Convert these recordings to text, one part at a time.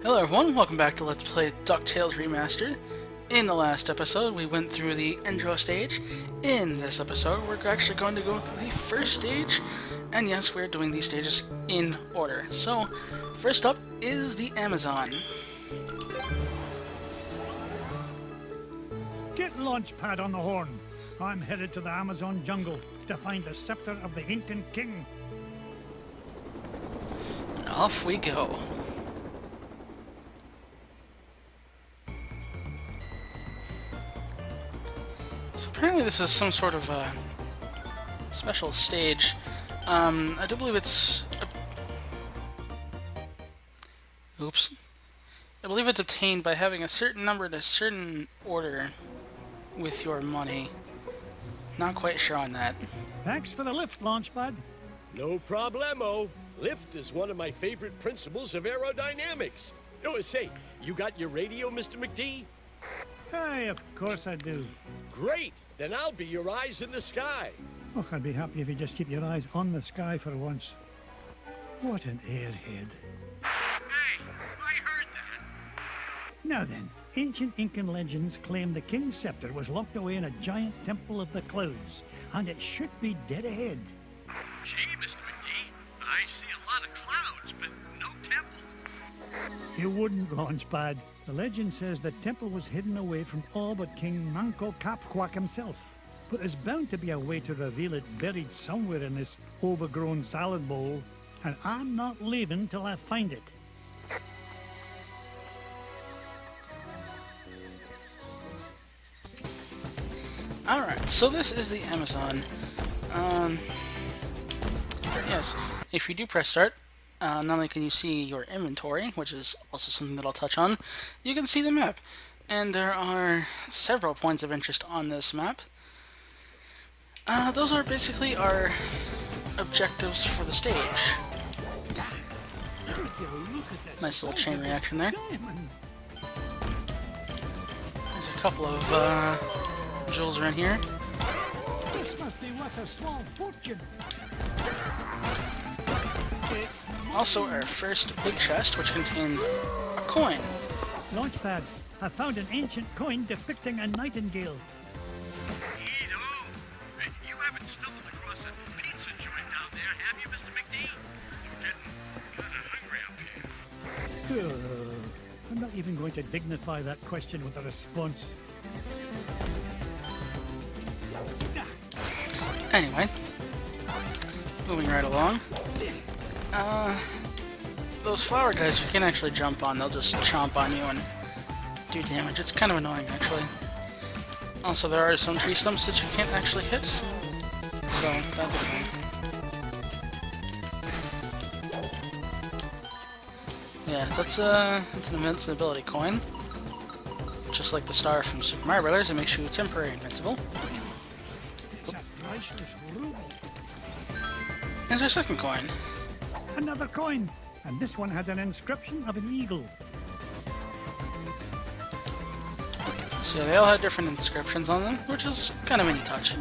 Hello everyone, welcome back to Let's Play DuckTales Remastered. In the last episode, we went through the intro stage. In this episode, we're actually going to go through the first stage, and yes, we're doing these stages in order. So, first up is the Amazon. Get Launchpad on the horn. I'm headed to the Amazon jungle to find the scepter of the Incan king. And off we go. So apparently this is some sort of special stage. I do believe it's... Oops. I believe it's obtained by having a certain number in a certain order with your money. Not quite sure on that. Thanks for the lift, Launchpad. No problemo. Lift is one of my favorite principles of aerodynamics. Oh, say, you got your radio, Mr. McD? Hey, of course I do. Great! Then I'll be your eyes in the sky. Oh, I'd be happy if you just keep your eyes on the sky for once. What an airhead. Hey, I heard that. Now then, ancient Incan legends claim the king's scepter was locked away in a giant temple of the clouds, and it should be dead ahead. Gee, Mr. McD, I see a lot of clouds, but no temple. You wouldn't, Launchpad. The legend says the temple was hidden away from all but King Manco Capquack himself. But there's bound to be a way to reveal it buried somewhere in this overgrown salad bowl, and I'm not leaving till I find it. Alright, so this is the Amazon. Yes, if you do press start, not only can you see your inventory, which is also something that I'll touch on, you can see the map. And there are several points of interest on this map. Those are basically our objectives for the stage. Nice little chain reaction there. There's a couple of jewels around here. This must be worth a small fortune. Also our first big chest, which contains a coin. Launchpad, I found an ancient coin depicting a nightingale. Neato. You haven't stumbled across a pizza joint down there, have you, Mr. McD? I'm getting kind of hungry up here. I'm not even going to dignify that question with a response. Anyway, moving right along. Those flower guys you can't actually jump on, they'll just chomp on you and do damage. It's kind of annoying, actually. Also, there are some tree stumps that you can't actually hit, so that's a thing. Yeah, that's an invincibility coin. Just like the star from Super Mario Brothers, it makes you temporarily invincible. It's a priceless ruby. Here's our second coin. Another coin, and this one has an inscription of an eagle. So they all have different inscriptions on them, which is kind of a neat touch.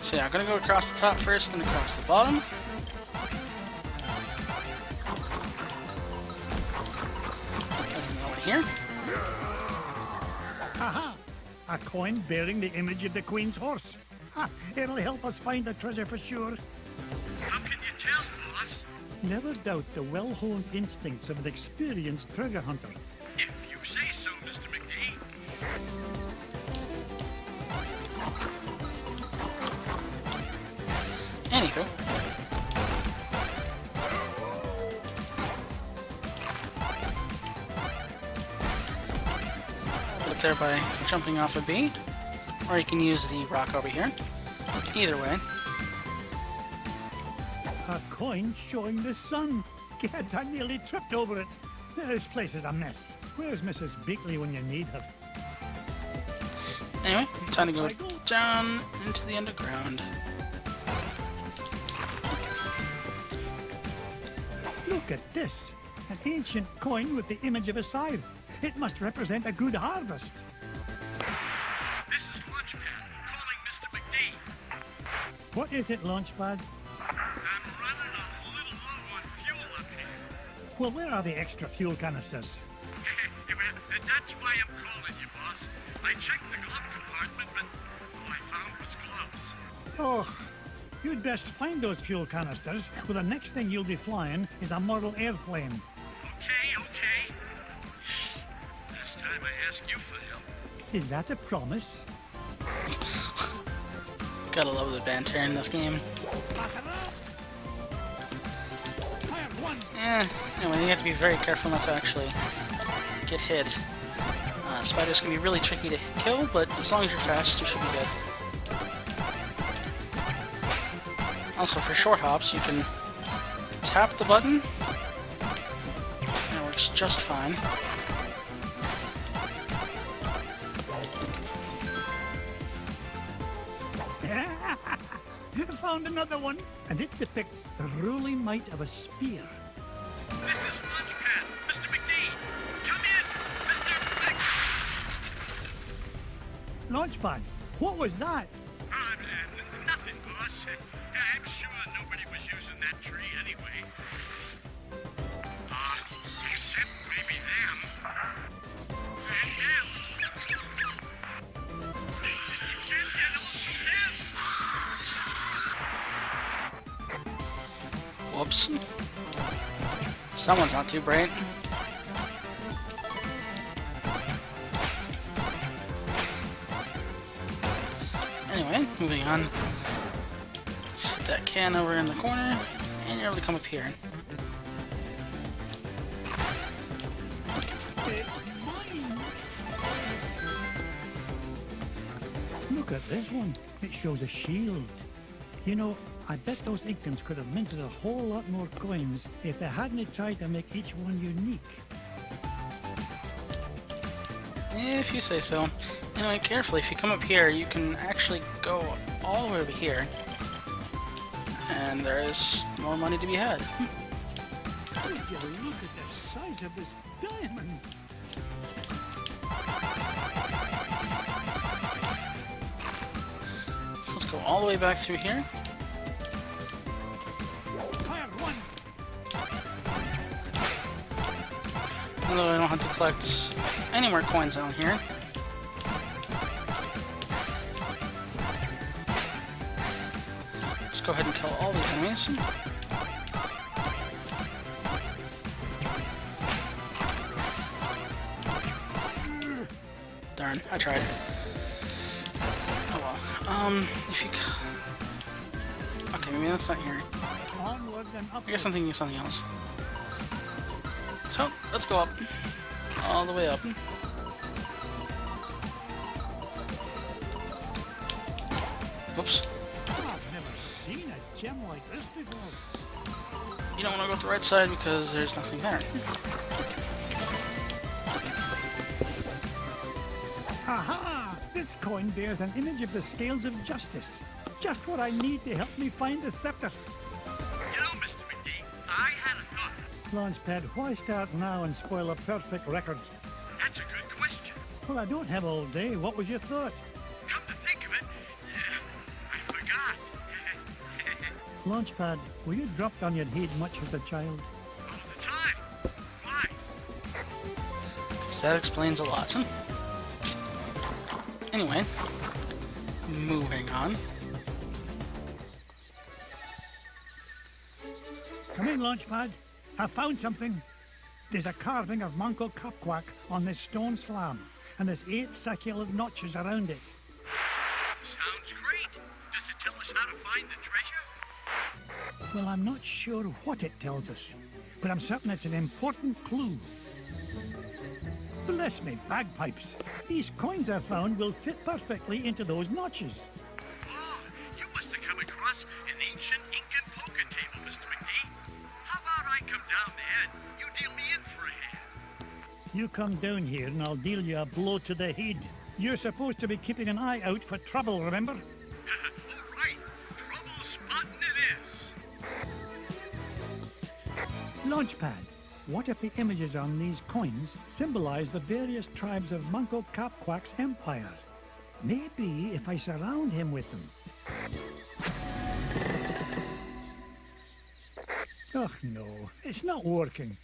So yeah, I'm gonna go across the top first, then across the bottom. And over here. Aha! A coin bearing the image of the Queen's horse. Ha! It'll help us find the treasure for sure. How can you tell, boss? Never doubt the well-honed instincts of an experienced treasure hunter. If you say so, Mr. McD. Anywho. Up there by jumping off a bee. Or you can use the rock over here. Either way. A coin showing the sun. Gads, I nearly tripped over it. This place is a mess. Where's Mrs. Beakley when you need her? Anyway, time to go down into the underground. Look at this. An ancient coin with the image of a scythe. It must represent a good harvest. This is Lunchpad, calling Mr. McD. What is it, Launchpad? I'm running a Well, where are the extra fuel canisters? Well, that's why I'm calling you, boss. I checked the glove compartment, but all I found was gloves. Oh, you'd best find those fuel canisters, for the next thing you'll be flying is a model airplane. Okay. Last time I asked you for help. Is that a promise? Gotta love the banter in this game. Anyway, you have to be very careful not to actually get hit. Spiders can be really tricky to kill, but as long as you're fast, you should be good. Also, for short hops, you can tap the button. It works just fine. Found another one, and it depicts the ruling might of a spear. This is Launchpad. Mr. McD! Come in! Mr. Launchpad, what was that? Nothing, boss. I'm sure nobody was using that tree anyway. Except maybe them. And them. And also them. Whoops. Someone's not too bright. Anyway, moving on. Set that can over in the corner, and you're able to come up here. Look at this one. It shows a shield. You know, I bet those Incans could have minted a whole lot more coins if they hadn't tried to make each one unique. If you say so. Anyway, carefully, if you come up here, you can actually go all the way over here. And there's more money to be had. Would you look at the size of this diamond? So let's go all the way back through here. Although I don't have to collect any more coins down here. Just go ahead and kill all these enemies. Darn, I tried. Oh well. If you... Okay, maybe that's not here. I guess I'm thinking of something else. So, let's go up. All the way up. Whoops. I've never seen a gem like this before. You don't want to go to the right side because there's nothing there. Aha! This coin bears an image of the scales of justice. Just what I need to help me find the scepter. You know, Mr. McD, I had a thought. Launchpad, why start now and spoil a perfect record? That's a good question. Well, I don't have all day. What was your thought? Come to think of it, I forgot. Launchpad, were you dropped on your head much as a child? All the time. Why? So that explains a lot. Anyway, moving on. Come in, Launchpad. I found something. There's a carving of Manco Capquac on this stone slab, and there's 8 circular notches around it. Sounds great. Does it tell us how to find the treasure? Well, I'm not sure what it tells us, but I'm certain it's an important clue. Bless me, bagpipes. These coins I found will fit perfectly into those notches. Oh, you must have come across an ancient Incan poker table, Mr. McD. How about I come down there and you deal me in for a hand? You come down here and I'll deal you a blow to the head. You're supposed to be keeping an eye out for trouble, remember? All right. Trouble spotting it is. Launchpad, what if the images on these coins symbolize the various tribes of Manco Capquac's empire? Maybe if I surround him with them. Oh no, it's not working.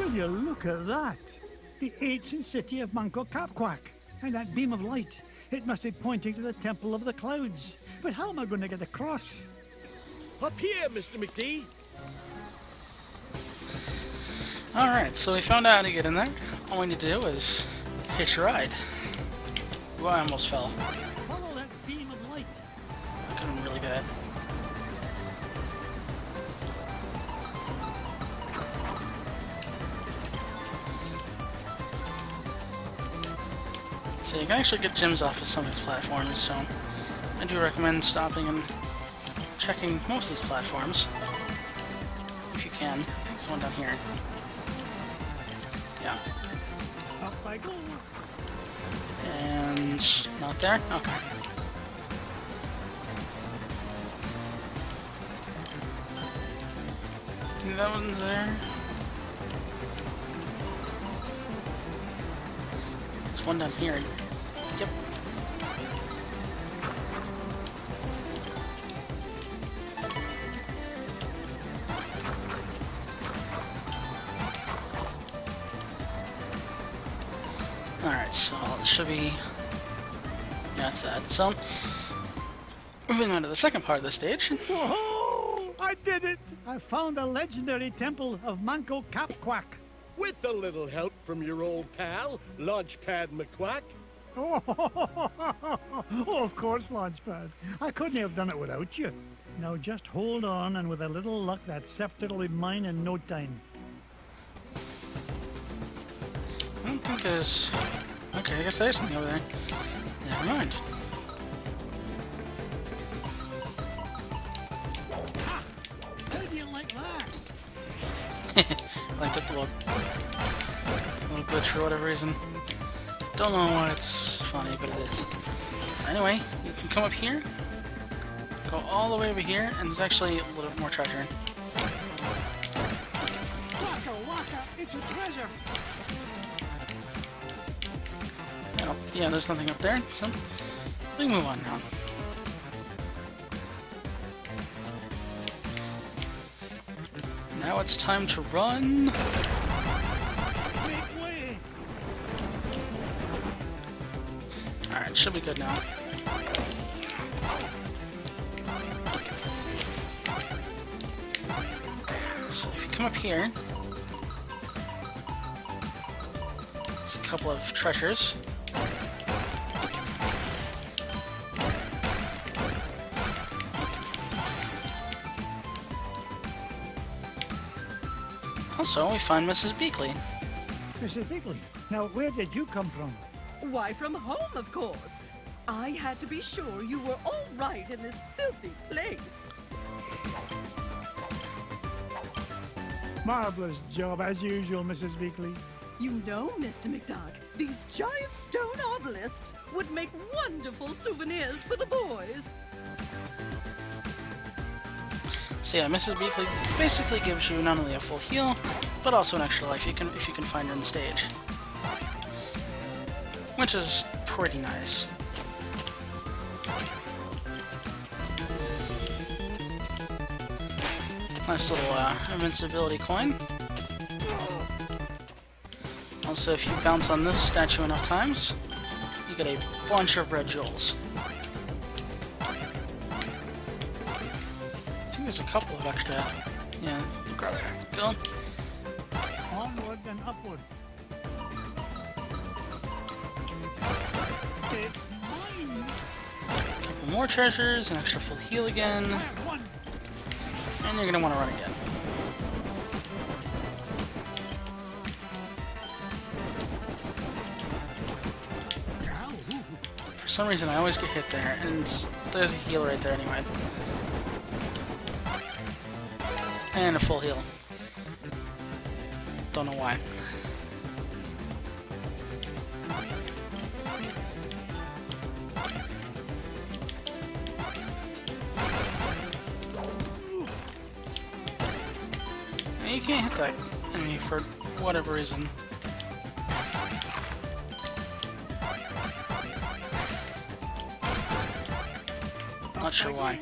Will you look at that? The ancient city of Manco Capquac. And that beam of light. It must be pointing to the Temple of the Clouds. But how am I going to get across? Up here, Mr. McD. Alright, so we found out how to get in there. All we need to do is hitch a ride. Ooh, I almost fell. Follow that beam of light. I could have been really good. So you can actually get gems off of some of these platforms, so I do recommend stopping and checking most of these platforms. If you can. I think there's one down here. Yeah. Up I go. And not there? Okay. That one there. There's one down here. Yep. Alright, so it should be... Yeah, that's that. So, moving on to the second part of the stage. Whoa! I did it! I found the legendary temple of Manco Capquac. With a little help from your old pal, Launchpad McQuack. Oh, of course, Launchpad. I couldn't have done it without you. Now just hold on, and with a little luck, that scepter will be mine in no time. I don't think there's... Okay, I guess there's something over there. Never mind. How do you like that? I like that little glitch for whatever reason. Don't know why it's funny, but it is. Anyway, you can come up here, go all the way over here, and there's actually a little bit more treasure. Waka waka, it's a treasure. Yeah, there's nothing up there, so we can move on now. Now it's time to run. Make way. Alright, should be good now. So if you come up here, there's a couple of treasures. Also, we find Mrs. Beakley. Mrs. Bigley, now where did you come from? Why, from home, of course. I had to be sure you were all right in this filthy place. Marvelous job, as usual, Mrs. Beakley. You know, Mr. McDuck, these giant stone obelisks would make wonderful souvenirs for the boys. So yeah, Mrs. Beakley basically gives you not only a full heal, but also an extra life if you can find her in the stage. Which is pretty nice. Nice little invincibility coin. Also, if you bounce on this statue enough times, you get a bunch of red jewels. I think there's a couple of extra. Yeah, grab it. Go. Onward and upward. It's mine. Couple more treasures, an extra full heal again, I have one. and you're gonna want to run again. For some reason, I always get hit there, and there's a heal right there anyway. And a full heal. Don't know why. You can't hit that enemy for whatever reason. Not sure why.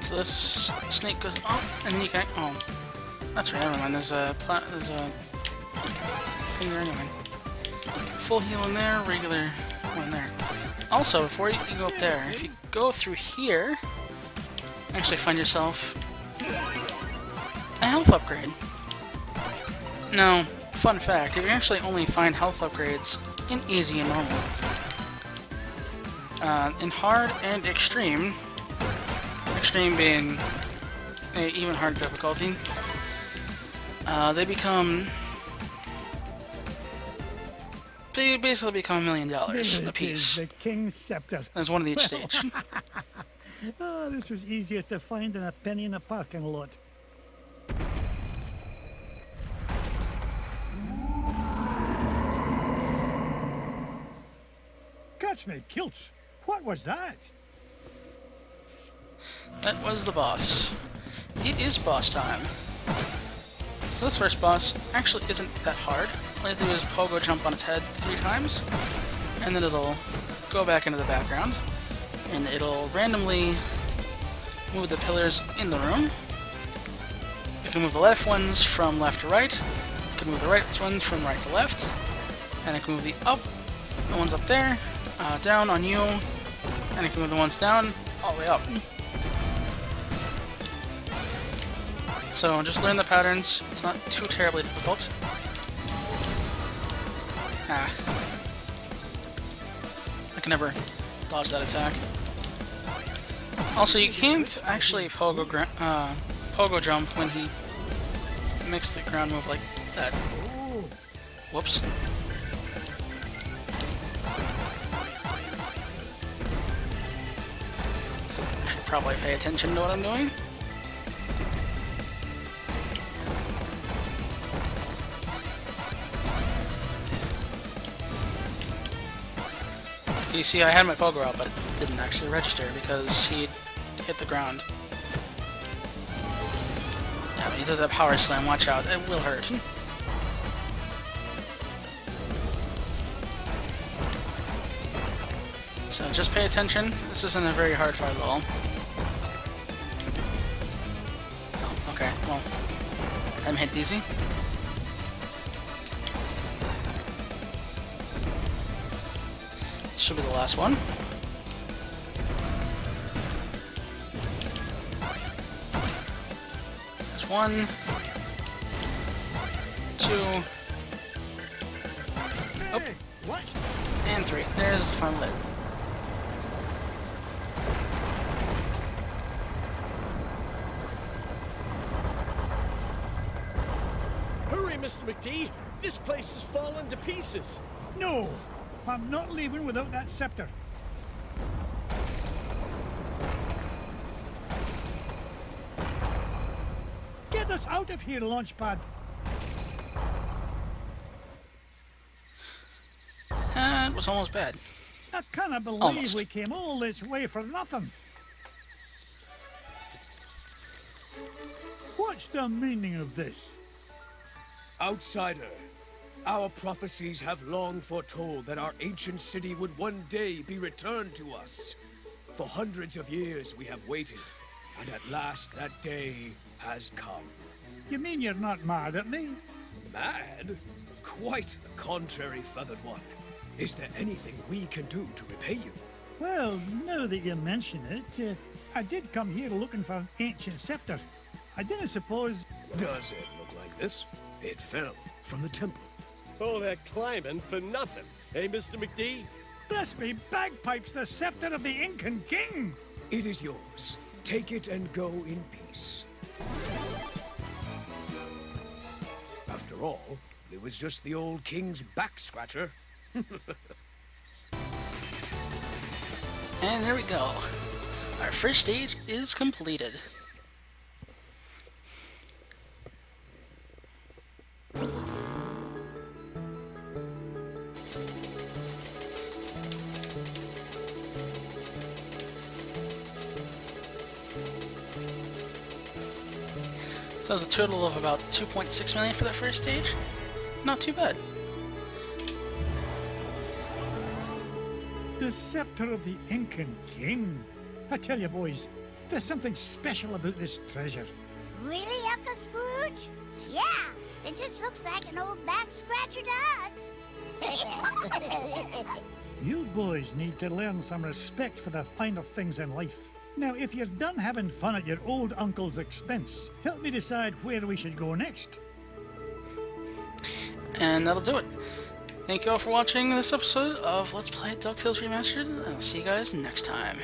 So this snake goes up, and then you can. Oh, that's right. Never mind. There's a thing there anyway. Full heal in there, regular one there. Also, before you go up there, if you go through here, actually find yourself a health upgrade. Now, fun fact: you can actually only find health upgrades in easy and normal. In hard and extreme, extreme being a even harder difficulty, they basically become $1 million a piece. The King's Scepter. There's one of each stage. Oh, this was easier to find than a penny in a parking lot. Catch me kilts. What was that? That was the boss. It is boss time. So this first boss actually isn't that hard. All you have to do is pogo jump on its head 3 times, and then it'll go back into the background, and it'll randomly move the pillars in the room. You can move the left ones from left to right, you can move the right ones from right to left, and you can move the ones up there, down on you, and you can move the ones down all the way up. So just learn the patterns. It's not too terribly difficult. I can never dodge that attack. Also, you can't actually pogo jump when he makes the ground move like that. Whoops. I should probably pay attention to what I'm doing. You see, I had my pogo out, but it didn't actually register because he hit the ground. Yeah, but he does that power slam, watch out, it will hurt. So just pay attention, this isn't a very hard fight at all. Oh, okay, well, that made it easy. Should be the last one. There's 1, 2, oh, and 3. There's the final lid. Hurry, Mr. McD! This place has fallen to pieces! No! I'm not leaving without that scepter. Get us out of here, Launchpad. It was almost bad. I cannot believe Almost. we came all this way for nothing. What's the meaning of this? Outsider, our prophecies have long foretold that our ancient city would one day be returned to us. For hundreds of years we have waited, and at last that day has come. You mean you're not mad at me? Mad? Quite the contrary, Feathered One. Is there anything we can do to repay you? Well, now that you mention it, I did come here looking for an ancient scepter. I didn't suppose... Does it look like this? It fell from the temple. All that climbing for nothing, eh, Mr. McD? Bless me bagpipes, the scepter of the Incan king! It is yours. Take it and go in peace. After all, it was just the old king's back scratcher. And there we go. Our first stage is completed. So that's a total of about 2.6 million for that first stage. Not too bad. The scepter of the Incan king. I tell you, boys, There's something special about this treasure. Really, Uncle Scrooge? Yeah, it just looks like an old back scratcher to us. You boys need to learn some respect for the finer things in life. Now, if you're done having fun at your old uncle's expense, help me decide where we should go next. And that'll do it. Thank you all for watching this episode of Let's Play DuckTales Remastered, and I'll see you guys next time.